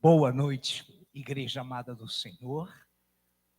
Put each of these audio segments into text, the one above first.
Boa noite, igreja amada do Senhor.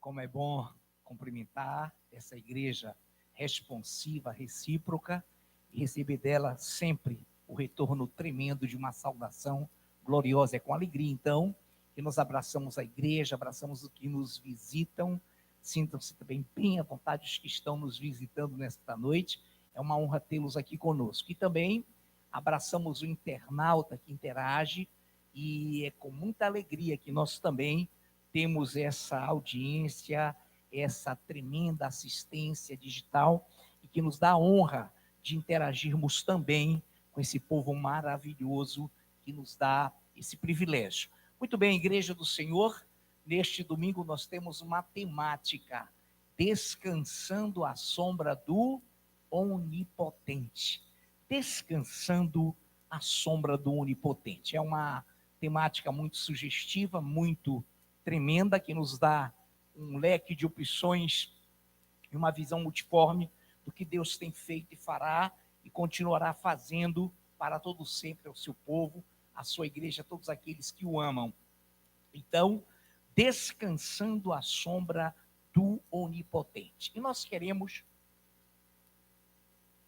Como é bom cumprimentar essa igreja responsiva, recíproca, e receber dela sempre o retorno tremendo de uma saudação gloriosa. É com alegria, então, que nós abraçamos a igreja, abraçamos os que nos visitam. Sintam-se também bem à vontade os que estão nos visitando nesta noite. É uma honra tê-los aqui conosco. E também abraçamos o internauta que interage, e é com muita alegria que nós também temos essa audiência, essa tremenda assistência digital, e que nos dá a honra de interagirmos também com esse povo maravilhoso que nos dá esse privilégio. Muito bem, Igreja do Senhor, neste domingo nós temos uma temática: descansando à sombra do Onipotente. Descansando à sombra do Onipotente. É uma temática muito sugestiva, muito tremenda, que nos dá um leque de opções e uma visão multiforme do que Deus tem feito e fará e continuará fazendo para todo sempre ao seu povo, a sua igreja, todos aqueles que o amam. Então, descansando à sombra do Onipotente. E nós queremos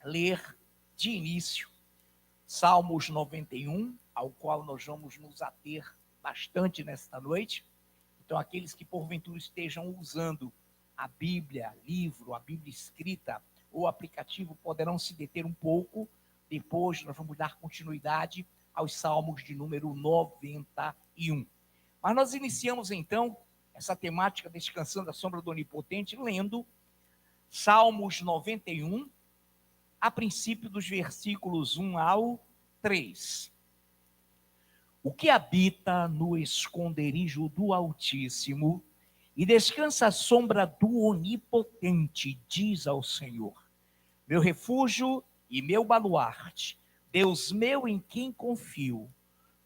ler de início Salmos 91, ao qual nós vamos nos ater bastante nesta noite. Então, aqueles que porventura estejam usando a Bíblia, livro, a Bíblia escrita ou aplicativo, poderão se deter um pouco. Depois nós vamos dar continuidade aos Salmos de número 91. Mas nós iniciamos então essa temática descansando à sombra do Onipotente, lendo Salmos 91, a princípio dos versículos 1 ao 3. O que habita no esconderijo do Altíssimo e descansa à sombra do Onipotente, diz ao Senhor: meu refúgio e meu baluarte, Deus meu em quem confio,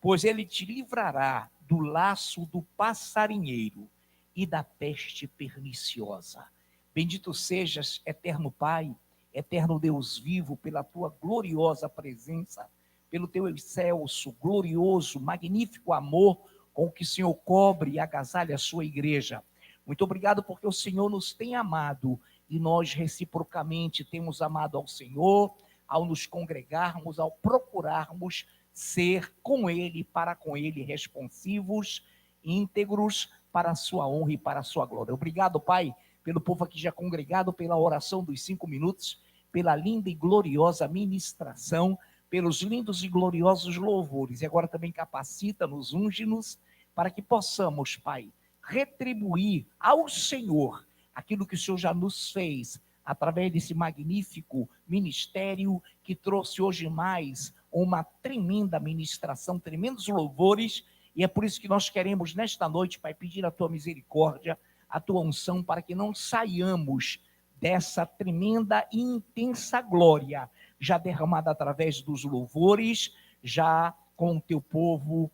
pois ele te livrará do laço do passarinheiro e da peste perniciosa. Bendito sejas, eterno Pai, eterno Deus vivo, pela tua gloriosa presença, pelo teu excelso, glorioso, magnífico amor com que o Senhor cobre e agasalha a sua igreja. Muito obrigado porque o Senhor nos tem amado e nós reciprocamente temos amado ao Senhor, ao nos congregarmos, ao procurarmos ser com Ele, para com Ele, responsivos, íntegros, para a sua honra e para a sua glória. Obrigado, Pai, pelo povo aqui já congregado, pela oração dos 5 minutos, pela linda e gloriosa ministração, pelos lindos e gloriosos louvores. E agora também capacita-nos, unge-nos, para que possamos, Pai, retribuir ao Senhor aquilo que o Senhor já nos fez, através desse magnífico ministério que trouxe hoje mais uma tremenda ministração, tremendos louvores. E é por isso que nós queremos nesta noite, Pai, pedir a tua misericórdia, a tua unção, para que não saiamos dessa tremenda e intensa glória, já derramada através dos louvores, já com o teu povo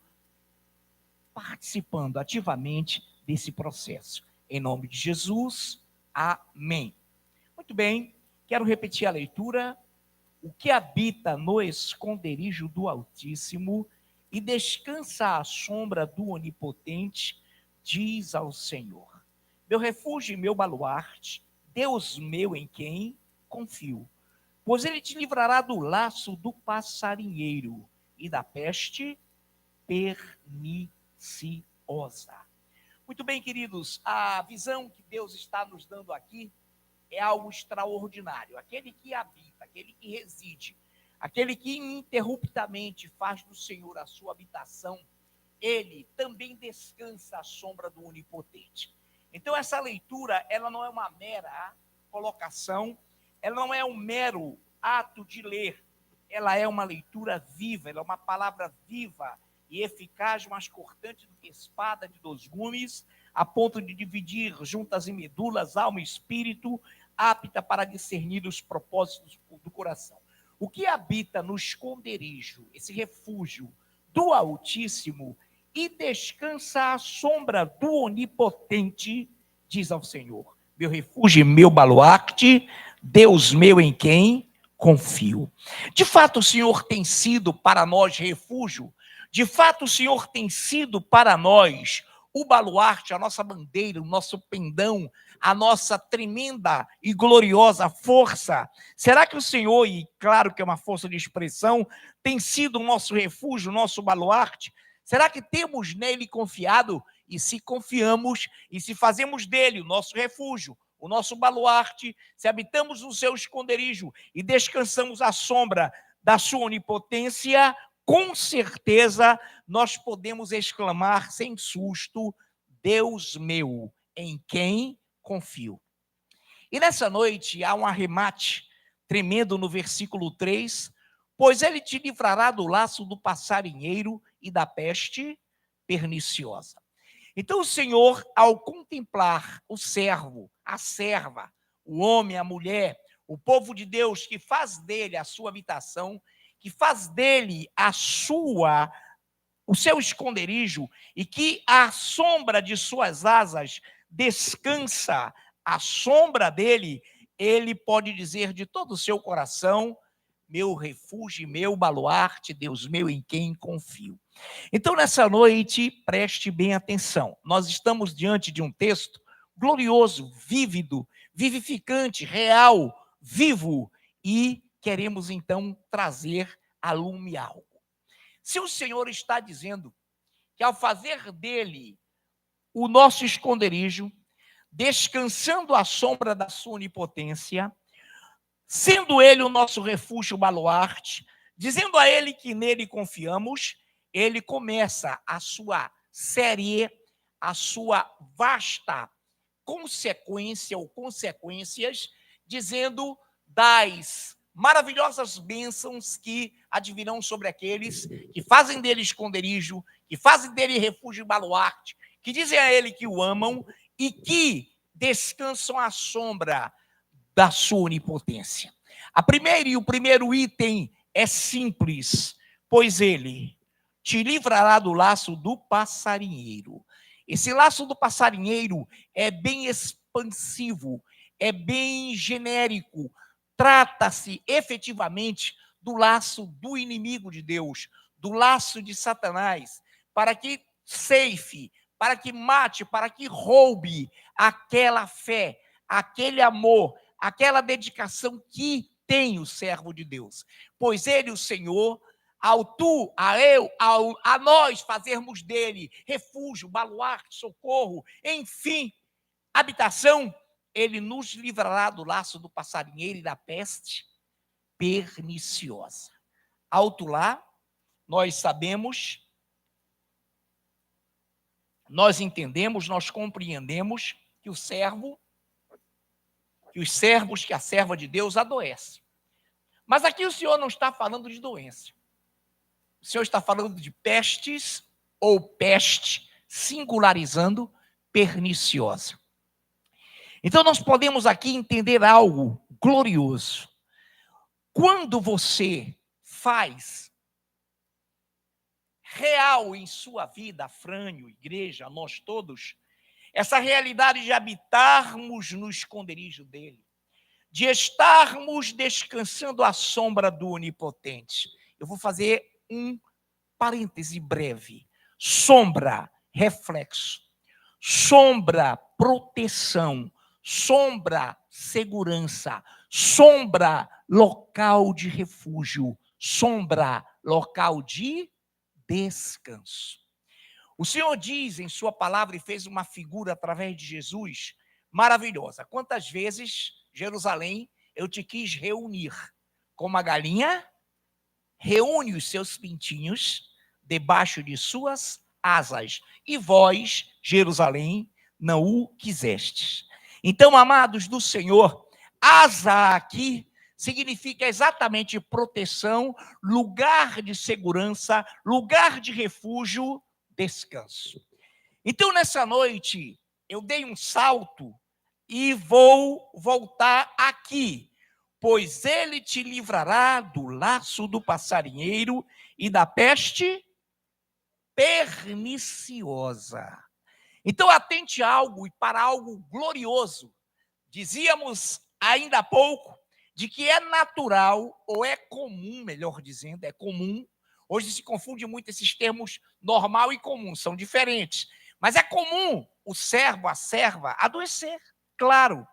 participando ativamente desse processo. Em nome de Jesus, amém. Muito bem, quero repetir a leitura. O que habita no esconderijo do Altíssimo e descansa à sombra do Onipotente, diz ao Senhor: meu refúgio e meu baluarte, Deus meu em quem confio, pois ele te livrará do laço do passarinheiro e da peste perniciosa. Muito bem, queridos, a visão que Deus está nos dando aqui é algo extraordinário. Aquele que habita, aquele que reside, aquele que ininterruptamente faz do Senhor a sua habitação, ele também descansa à sombra do Onipotente. Então essa leitura, ela não é uma mera colocação, ela não é um mero ato de ler, ela é uma leitura viva, ela é uma palavra viva e eficaz, mais cortante do que espada de 2 gumes, a ponto de dividir juntas e medulas, alma e espírito, apta para discernir os propósitos do coração. O que habita no esconderijo, esse refúgio do Altíssimo, e descansa à sombra do Onipotente, diz ao Senhor: meu refúgio e meu baluarte, Deus meu em quem confio. De fato, o Senhor tem sido para nós refúgio. De fato, o Senhor tem sido para nós o baluarte, a nossa bandeira, o nosso pendão, a nossa tremenda e gloriosa força. Será que o Senhor, e claro que é uma força de expressão, tem sido o nosso refúgio, o nosso baluarte? Será que temos nele confiado? E se confiamos e se fazemos dele o nosso refúgio, o nosso baluarte, se habitamos no seu esconderijo e descansamos à sombra da sua onipotência, com certeza nós podemos exclamar sem susto: Deus meu, em quem confio. E nessa noite há um arremate tremendo no versículo 3, pois ele te livrará do laço do passarinheiro e da peste perniciosa. Então o Senhor, ao contemplar o servo, a serva, o homem, a mulher, o povo de Deus que faz dele a sua habitação, que faz dele o seu esconderijo e que à sombra de suas asas descansa, a sombra dele, ele pode dizer de todo o seu coração: meu refúgio, meu baluarte, Deus meu, em quem confio. Então, nessa noite, preste bem atenção. Nós estamos diante de um texto glorioso, vívido, vivificante, real, vivo, e queremos então trazer a lume algo. Se o Senhor está dizendo que ao fazer dele o nosso esconderijo, descansando à sombra da sua onipotência, sendo ele o nosso refúgio baluarte, dizendo a ele que nele confiamos, ele começa a sua série, a sua vasta consequência ou consequências, dizendo das maravilhosas bênçãos que advirão sobre aqueles que fazem dele esconderijo, que fazem dele refúgio e baluarte, que dizem a ele que o amam e que descansam à sombra da sua onipotência. O primeiro item é simples, pois ele te livrará do laço do passarinheiro. Esse laço do passarinheiro é bem expansivo, é bem genérico. Trata-se efetivamente do laço do inimigo de Deus, do laço de Satanás, para que ceife, para que mate, para que roube aquela fé, aquele amor, aquela dedicação que tem o servo de Deus. Pois ele, o Senhor, a nós fazermos dele refúgio, baluarte, socorro, enfim, habitação, ele nos livrará do laço do passarinheiro e da peste perniciosa. Alto lá, nós sabemos, nós entendemos, nós compreendemos que os servos, que a serva de Deus adoece. Mas aqui o Senhor não está falando de doença. O Senhor está falando de pestes ou peste, singularizando, perniciosa. Então nós podemos aqui entender algo glorioso. Quando você faz real em sua vida, Frânio, igreja, nós todos, essa realidade de habitarmos no esconderijo dele, de estarmos descansando à sombra do Onipotente. Eu vou fazer um parêntese breve. Sombra, reflexo. Sombra, proteção. Sombra, segurança. Sombra, local de refúgio. Sombra, local de descanso. O Senhor diz em sua palavra e fez uma figura através de Jesus maravilhosa. Quantas vezes, Jerusalém, eu te quis reunir, como a galinha reúne os seus pintinhos debaixo de suas asas, e vós, Jerusalém, não o quisestes. Então, amados do Senhor, asa aqui significa exatamente proteção, lugar de segurança, lugar de refúgio, descanso. Então, nessa noite, eu dei um salto e vou voltar aqui, pois ele te livrará do laço do passarinheiro e da peste perniciosa. Então, atente a algo e para algo glorioso. Dizíamos ainda há pouco de que é natural, ou é comum, melhor dizendo, é comum, Hoje se confunde muito esses termos normal e comum, são diferentes. Mas é comum o servo, a serva, adoecer, claro.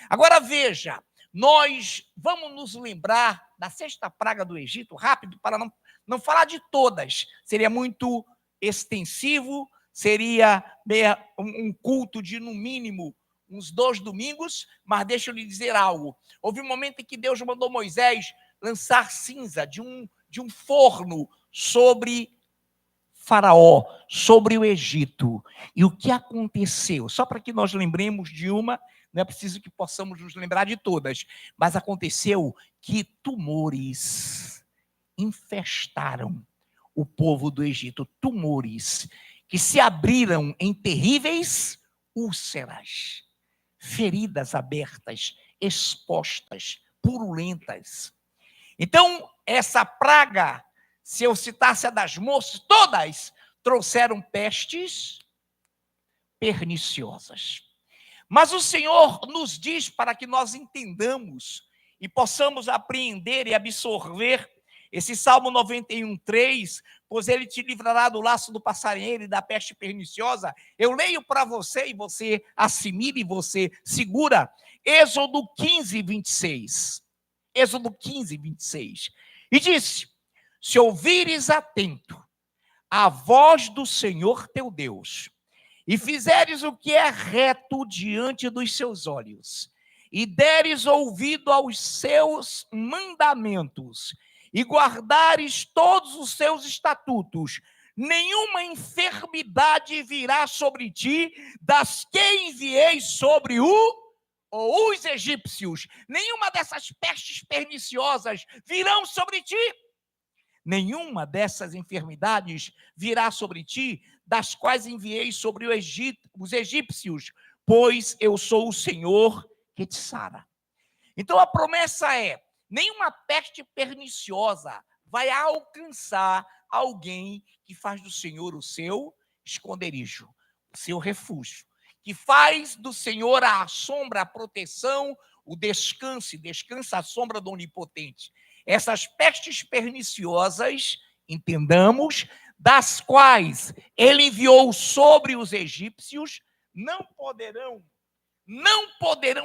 Agora veja, nós vamos nos lembrar da sexta praga do Egito, rápido, para não falar de todas. Seria muito extensivo, seria um culto de, no mínimo, uns 2 domingos, mas deixa eu lhe dizer algo. Houve um momento em que Deus mandou Moisés lançar cinza de um forno sobre Faraó, sobre o Egito. E o que aconteceu? Só para que nós lembremos de uma, não é preciso que possamos nos lembrar de todas, mas aconteceu que tumores infestaram o povo do Egito, tumores que se abriram em terríveis úlceras, feridas abertas, expostas, purulentas. Então, essa praga, se eu citasse a das moças, todas trouxeram pestes perniciosas. Mas o Senhor nos diz para que nós entendamos e possamos apreender e absorver esse Salmo 91:3, pois ele te livrará do laço do passarinheiro e da peste perniciosa. Eu leio para você e você assimila e você segura. Êxodo 15:26. Êxodo 15:26. E disse: se ouvires atento a voz do Senhor teu Deus, e fizeres o que é reto diante dos seus olhos, e deres ouvido aos seus mandamentos, e guardares todos os seus estatutos, nenhuma enfermidade virá sobre ti, das que enviei sobre os egípcios. Nenhuma dessas pestes perniciosas virão sobre ti. Nenhuma dessas enfermidades virá sobre ti, das quais enviei sobre os egípcios, pois eu sou o Senhor que te sara. Então a promessa é: nenhuma peste perniciosa vai alcançar alguém que faz do Senhor o seu esconderijo, o seu refúgio, que faz do Senhor a sombra, a proteção, o descanso, e descansa à sombra do Onipotente. Essas pestes perniciosas, entendamos, das quais ele enviou sobre os egípcios, não poderão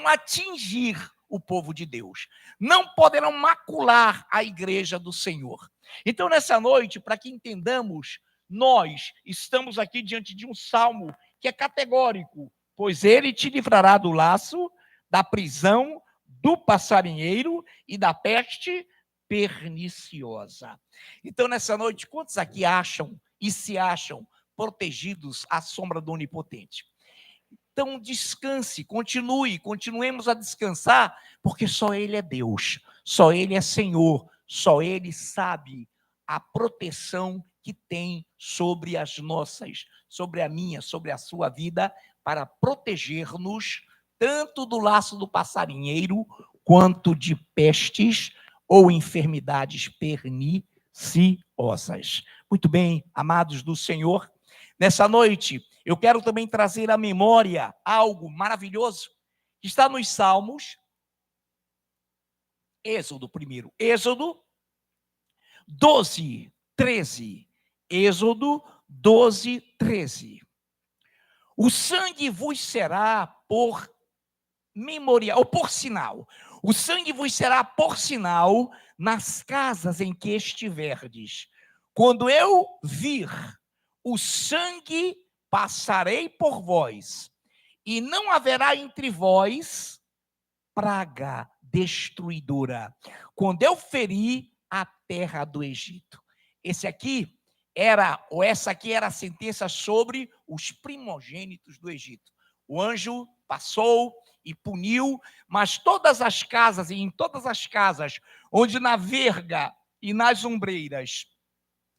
atingir o povo de Deus, não poderão macular a igreja do Senhor. Então, nessa noite, para que entendamos, nós estamos aqui diante de um salmo que é categórico, pois ele te livrará do laço, da prisão, do passarinheiro e da peste perniciosa. Então, nessa noite, quantos aqui acham e se acham protegidos à sombra do Onipotente? Então, descanse, continuemos a descansar, porque só Ele é Deus, só Ele é Senhor, só Ele sabe a proteção que tem sobre as nossas, sobre a minha, sobre a sua vida, para proteger-nos tanto do laço do passarinheiro, quanto de pestes ou enfermidades perniciosas. Muito bem, amados do Senhor, nessa noite, eu quero também trazer à memória algo maravilhoso que está nos Salmos. Êxodo primeiro. Êxodo 12:13. Êxodo 12:13. O sangue vos será por memorial, ou por sinal. O sangue vos será por sinal nas casas em que estiverdes. Quando eu vir o sangue, passarei por vós, e não haverá entre vós praga destruidora, quando eu ferir a terra do Egito. Essa aqui era a sentença sobre os primogênitos do Egito. O anjo passou e puniu, mas todas as casas, e em todas as casas onde na verga e nas ombreiras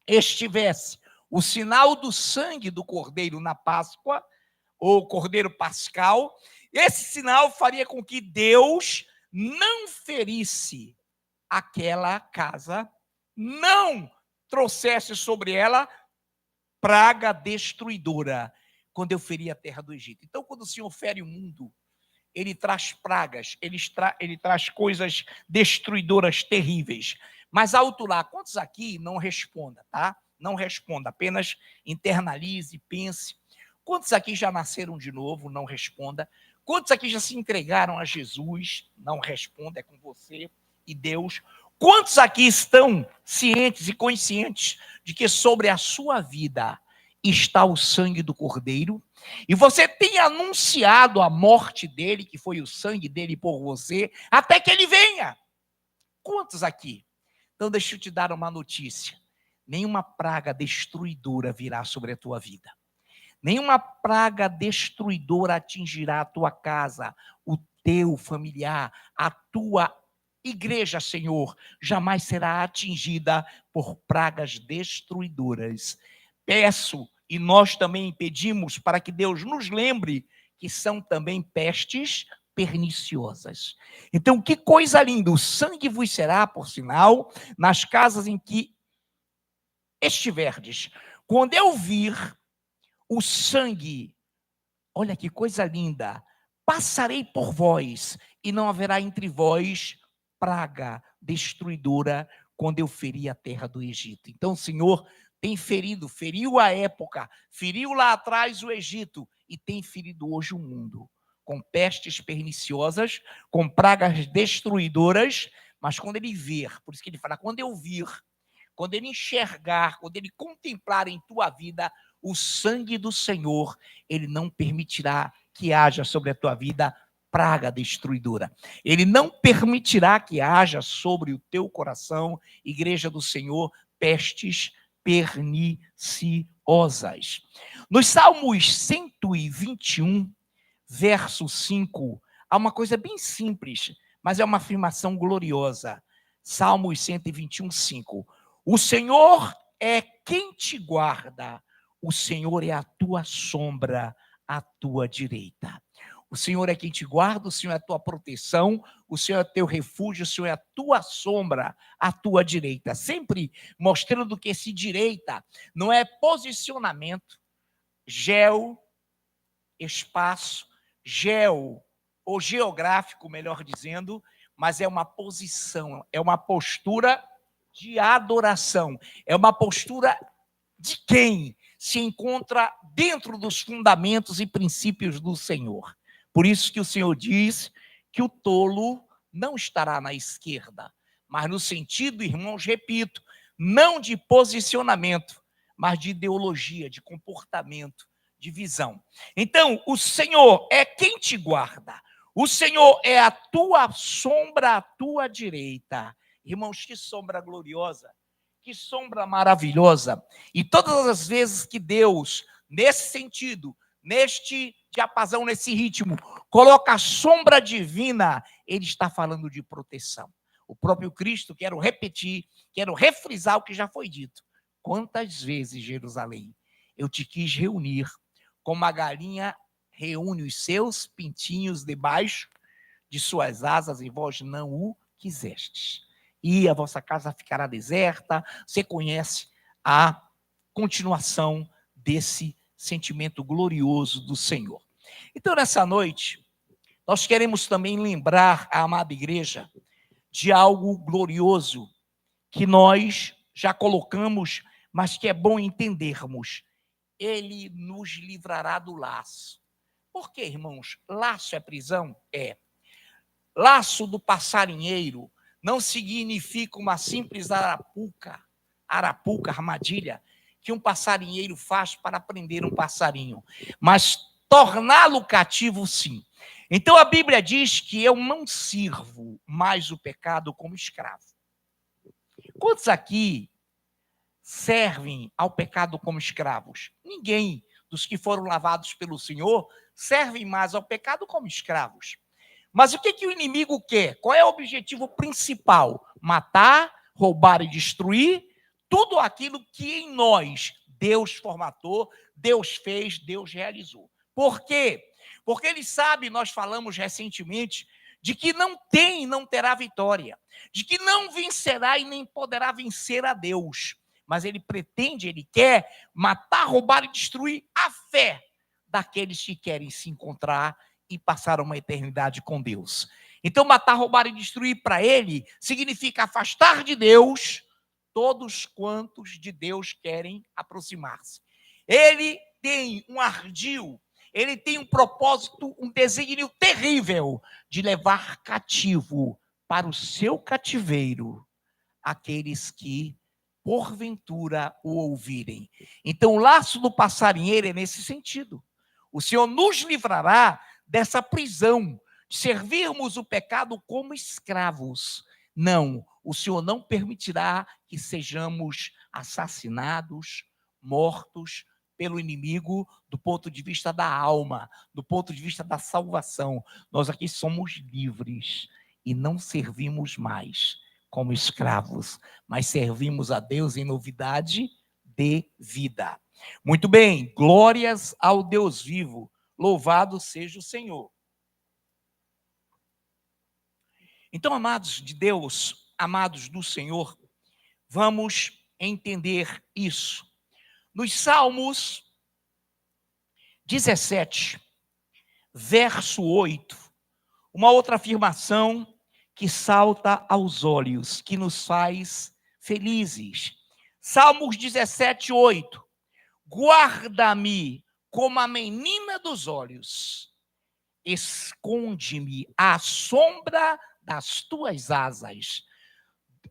estivesse o sinal do sangue do cordeiro na Páscoa, ou cordeiro pascal, esse sinal faria com que Deus não ferisse aquela casa, não trouxesse sobre ela praga destruidora, quando eu ferir a terra do Egito. Então, quando o Senhor fere o mundo, ele traz pragas, ele traz coisas destruidoras terríveis, Mas alto lá, quantos aqui não responda, tá? Não responda, apenas internalize, pense. Quantos aqui já nasceram de novo? Não responda. Quantos aqui já se entregaram a Jesus? Não responda, é com você e Deus. Quantos aqui estão cientes e conscientes de que sobre a sua vida está o sangue do Cordeiro? E você tem anunciado a morte dele, que foi o sangue dele por você, até que ele venha. Quantos aqui? Então deixa eu te dar uma notícia. Nenhuma praga destruidora virá sobre a tua vida. Nenhuma praga destruidora atingirá a tua casa, o teu familiar, a tua igreja, Senhor, jamais será atingida por pragas destruidoras. Peço, e nós também pedimos para que Deus nos lembre que são também pestes perniciosas. Então, que coisa linda, o sangue vos será, por sinal, nas casas em que estiverdes. Quando eu vir o sangue, olha que coisa linda, passarei por vós, e não haverá entre vós praga destruidora, quando eu ferir a terra do Egito. Então o Senhor tem feriu a época, feriu lá atrás o Egito, e tem ferido hoje o mundo, com pestes perniciosas, com pragas destruidoras, mas quando ele vir, por isso que ele fala, quando eu vir, quando ele enxergar, quando ele contemplar em tua vida o sangue do Senhor, ele não permitirá que haja sobre a tua vida praga destruidora. Ele não permitirá que haja sobre o teu coração, igreja do Senhor, pestes perniciosas. Nos Salmos 121, verso 5, há uma coisa bem simples, mas é uma afirmação gloriosa. Salmos 121, 5. O Senhor é quem te guarda, o Senhor é a tua sombra à tua direita. O Senhor é quem te guarda, o Senhor é a tua proteção, o Senhor é teu refúgio, o Senhor é a tua sombra à tua direita. Sempre mostrando que esse direita não é posicionamento, espaço, ou geográfico, melhor dizendo, mas é uma posição, é uma postura de adoração, é uma postura de quem se encontra dentro dos fundamentos e princípios do Senhor. Por isso que o Senhor diz que o tolo não estará na esquerda, mas no sentido, irmãos, repito, não de posicionamento, mas de ideologia, de comportamento, de visão. Então, o Senhor é quem te guarda, o Senhor é a tua sombra à tua direita. Irmãos, que sombra gloriosa, que sombra maravilhosa. E todas as vezes que Deus, nesse sentido, neste diapasão, nesse ritmo, coloca a sombra divina, ele está falando de proteção. O próprio Cristo, quero repetir, quero refrisar o que já foi dito. Quantas vezes, Jerusalém, eu te quis reunir, como a galinha reúne os seus pintinhos debaixo de suas asas, e vós não o quisestes. E a vossa casa ficará deserta. Você conhece a continuação desse sentimento glorioso do Senhor. Então, nessa noite, nós queremos também lembrar a amada igreja de algo glorioso que nós já colocamos, mas que é bom entendermos. Ele nos livrará do laço. Por quê, irmãos? Laço é prisão? É. Laço do passarinheiro não significa uma simples arapuca, armadilha, que um passarinheiro faz para prender um passarinho, mas torná-lo cativo, sim. Então a Bíblia diz que eu não sirvo mais o pecado como escravo. Quantos aqui servem ao pecado como escravos? Ninguém dos que foram lavados pelo Senhor servem mais ao pecado como escravos. Mas o que o inimigo quer? Qual é o objetivo principal? Matar, roubar e destruir tudo aquilo que em nós Deus formatou, Deus fez, Deus realizou. Por quê? Porque ele sabe, nós falamos recentemente, de que não terá vitória, de que não vencerá e nem poderá vencer a Deus. Mas ele pretende, ele quer matar, roubar e destruir a fé daqueles que querem se encontrar e passar uma eternidade com Deus. Então, matar, roubar e destruir para ele significa afastar de Deus todos quantos de Deus querem aproximar-se. Ele tem um ardil, ele tem um propósito, um desígnio terrível de levar cativo para o seu cativeiro aqueles que porventura o ouvirem. Então, o laço do passarinheiro é nesse sentido. O Senhor nos livrará dessa prisão, de servirmos o pecado como escravos. Não, o Senhor não permitirá que sejamos assassinados, mortos pelo inimigo do ponto de vista da alma, do ponto de vista da salvação. Nós aqui somos livres e não servimos mais como escravos, mas servimos a Deus em novidade de vida. Muito bem, glórias ao Deus vivo, louvado seja o Senhor. Então, amados de Deus, amados do Senhor, vamos entender isso. Nos Salmos 17, verso 8, uma outra afirmação que salta aos olhos, que nos faz felizes. Salmos 17, 8. Guarda-me como a menina dos olhos, esconde-me à sombra das tuas asas.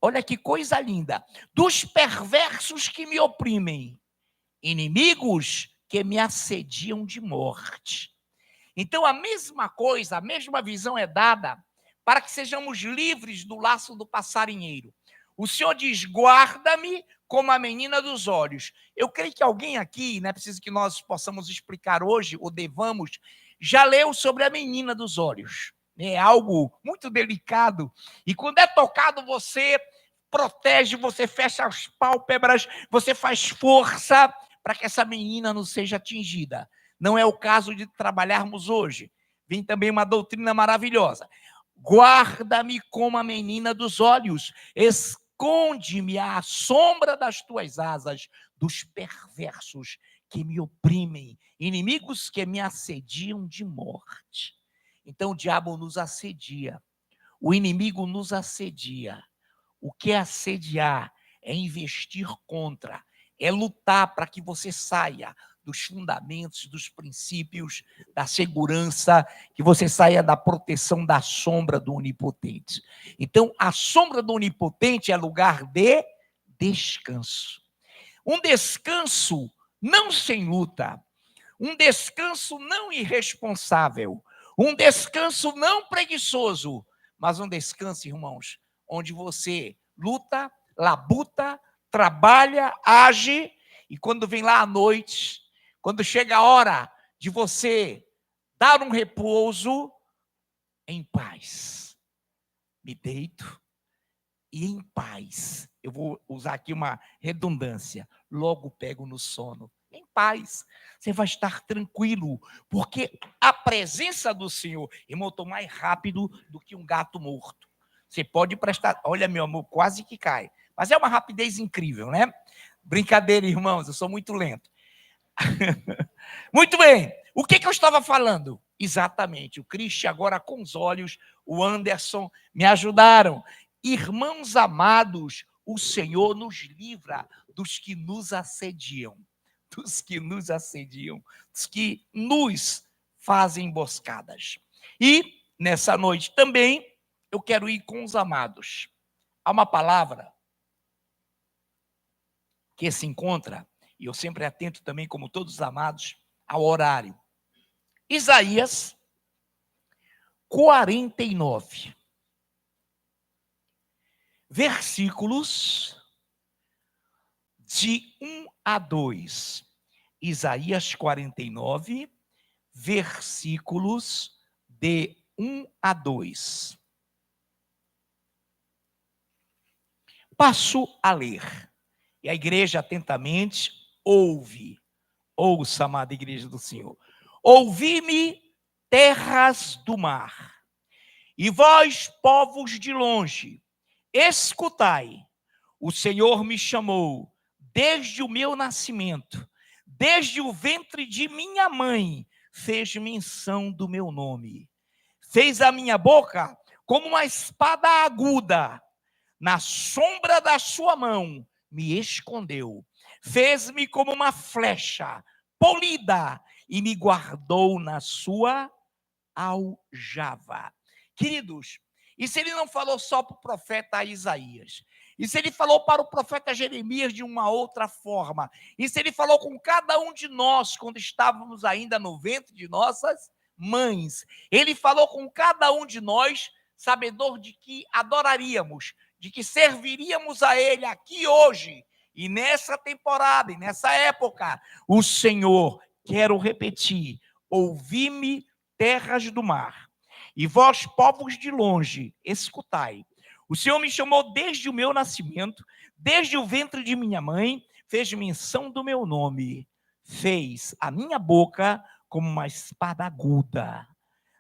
Olha que coisa linda. Dos perversos que me oprimem, inimigos que me assediam de morte. Então, a mesma coisa, a mesma visão é dada para que sejamos livres do laço do passarinheiro. O Senhor diz, guarda-me como a menina dos olhos. Eu creio que alguém aqui, não é preciso que nós possamos explicar hoje, ou devamos, já leu sobre a menina dos olhos. É algo muito delicado. E quando é tocado, você protege, você fecha as pálpebras, você faz força para que essa menina não seja atingida. Não é o caso de trabalharmos hoje. Vem também uma doutrina maravilhosa. Guarda-me como a menina dos olhos, esconde-me à sombra das tuas asas, dos perversos que me oprimem, inimigos que me assediam de morte. Então o diabo nos assedia, o inimigo nos assedia. O que é assediar? É investir contra, é lutar para que você saia dos fundamentos, dos princípios, da segurança, que você saia da proteção da sombra do Onipotente. Então, a sombra do Onipotente é lugar de descanso. Um descanso não sem luta, um descanso não irresponsável, um descanso não preguiçoso, mas um descanso, irmãos, onde você luta, labuta, trabalha, age, e quando vem lá à noite, quando chega a hora de você dar um repouso, em paz, me deito e em paz, eu vou usar aqui uma redundância, logo pego no sono, em paz, você vai estar tranquilo, porque a presença do Senhor, irmão, eu estou mais rápido do que um gato morto. Você pode prestar, olha meu amor, quase que cai, mas é uma rapidez incrível, né? Brincadeira, irmãos, eu sou muito lento. Muito bem, o que eu estava falando? Exatamente, o Cristian agora com os olhos, o Anderson me ajudaram. Irmãos amados, o Senhor nos livra dos que nos assediam, dos que nos assediam, dos que nos fazem emboscadas. E nessa noite também eu quero ir com os amados. Há uma palavra que se encontra, e eu sempre atento também, como todos os amados, ao horário. Isaías 49, versículos de 1 a 2. Isaías 49, versículos de 1 a 2. Passo a ler. E a igreja atentamente ouve. Ouça, amada igreja do Senhor. Ouvi-me, terras do mar, e vós, povos de longe, escutai. O Senhor me chamou desde o meu nascimento, desde o ventre de minha mãe, fez menção do meu nome. Fez a minha boca como uma espada aguda, na sombra da sua mão me escondeu. Fez-me como uma flecha polida e me guardou na sua aljava. Queridos, isso ele não falou só para o profeta Isaías. Isso ele falou para o profeta Jeremias de uma outra forma. Isso ele falou com cada um de nós quando estávamos ainda no ventre de nossas mães. Ele falou com cada um de nós, sabedor de que adoraríamos, de que serviríamos a ele aqui hoje e nessa temporada e nessa época. O Senhor, quero repetir, ouvi-me, terras do mar, e vós, povos de longe, escutai. O Senhor me chamou desde o meu nascimento, desde o ventre de minha mãe, fez menção do meu nome, fez a minha boca como uma espada aguda.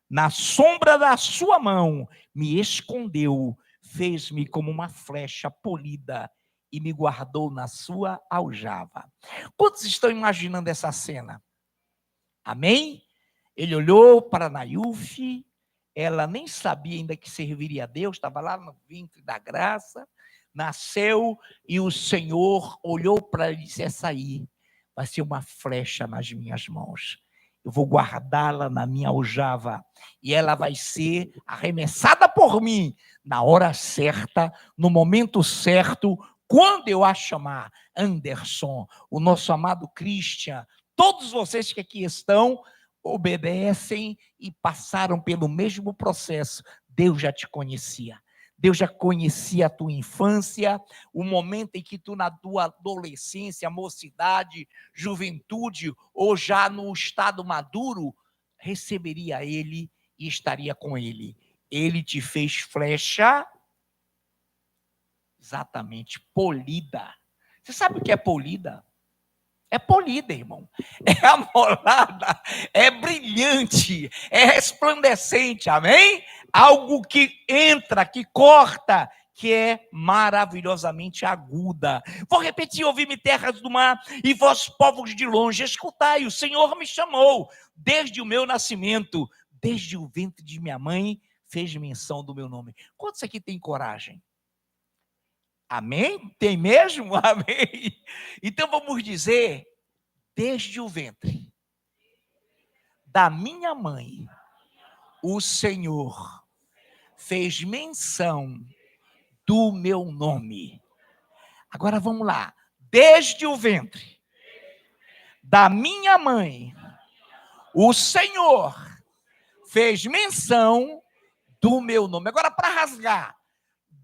Na sombra da sua mão me escondeu, fez-me como uma flecha polida e me guardou na sua aljava. Quantos estão imaginando essa cena? Amém? Ele olhou para Naiúfe, ela nem sabia ainda que serviria a Deus, estava lá no ventre da graça, nasceu e o Senhor olhou para ela e disse: essa aí vai ser uma flecha nas minhas mãos. Eu vou guardá-la na minha aljava e ela vai ser arremessada por mim na hora certa, no momento certo, quando eu a chamar. Anderson, o nosso amado Christian, todos vocês que aqui estão, obedecem e passaram pelo mesmo processo. Deus já te conhecia. Deus já conhecia a tua infância, o momento em que tu, na tua adolescência, mocidade, juventude, ou já no estado maduro, receberia ele e estaria com ele. Ele te fez flecha exatamente polida. Você sabe o que é polida? É polida, irmão. É amolada, é brilhante, é resplandecente, amém? Algo que entra, que corta, que é maravilhosamente aguda. Vou repetir: ouvi-me, terras do mar, e vós, povos de longe, escutai, o Senhor me chamou, desde o meu nascimento, desde o ventre de minha mãe, fez menção do meu nome. Quantos aqui tem coragem? Amém? Tem mesmo? Amém? Então vamos dizer: desde o ventre da minha mãe, o Senhor fez menção do meu nome. Agora vamos lá. Desde o ventre da minha mãe, o Senhor fez menção do meu nome. Agora, para rasgar: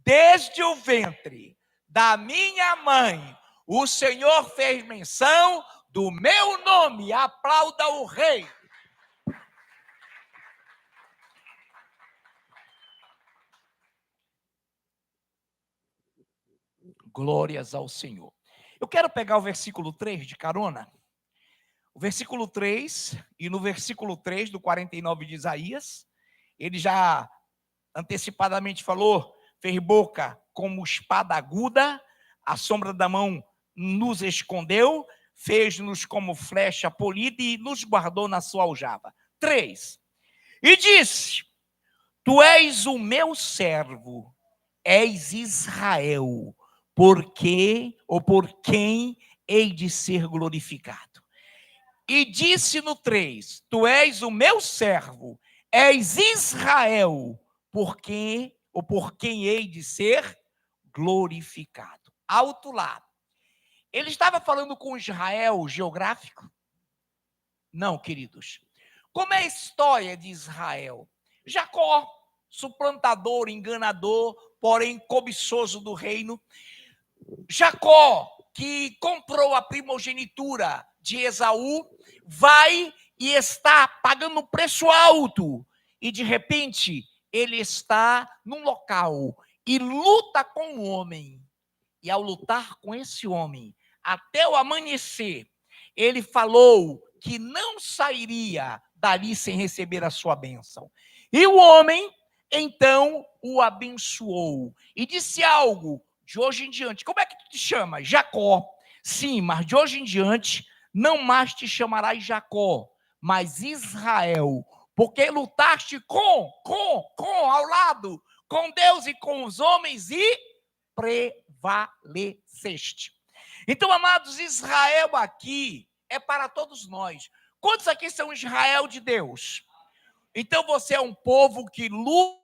desde o ventre da minha mãe, o Senhor fez menção do meu nome. Aplauda o Rei. Glórias ao Senhor. Eu quero pegar o versículo 3 de carona. O versículo 3, e no versículo 3 do 49 de Isaías, ele já antecipadamente falou: fez boca como espada aguda, a sombra da mão nos escondeu, fez-nos como flecha polida e nos guardou na sua aljava. 3. E disse: tu és o meu servo, és Israel, porque ou por quem hei de ser glorificado. E disse no 3: tu és o meu servo, és Israel, porque ou por quem hei de ser glorificado. Alto lá. Ele estava falando com Israel geográfico? Não, queridos. Como é a história de Israel? Jacó, suplantador, enganador, porém cobiçoso do reino. Jacó, que comprou a primogenitura de Esaú, vai e está pagando um preço alto. E de repente, ele está num local e luta com um homem. E ao lutar com esse homem, até o amanhecer, ele falou que não sairia dali sem receber a sua bênção. E o homem, então, o abençoou. E disse algo: de hoje em diante, como é que tu te chamas? Jacó. Sim, mas de hoje em diante, não mais te chamarás Jacó, mas Israel, porque lutaste com, ao lado, com Deus e com os homens e prevaleceste. Então, amados, Israel aqui é para todos nós. Quantos aqui são Israel de Deus? Então você é um povo que luta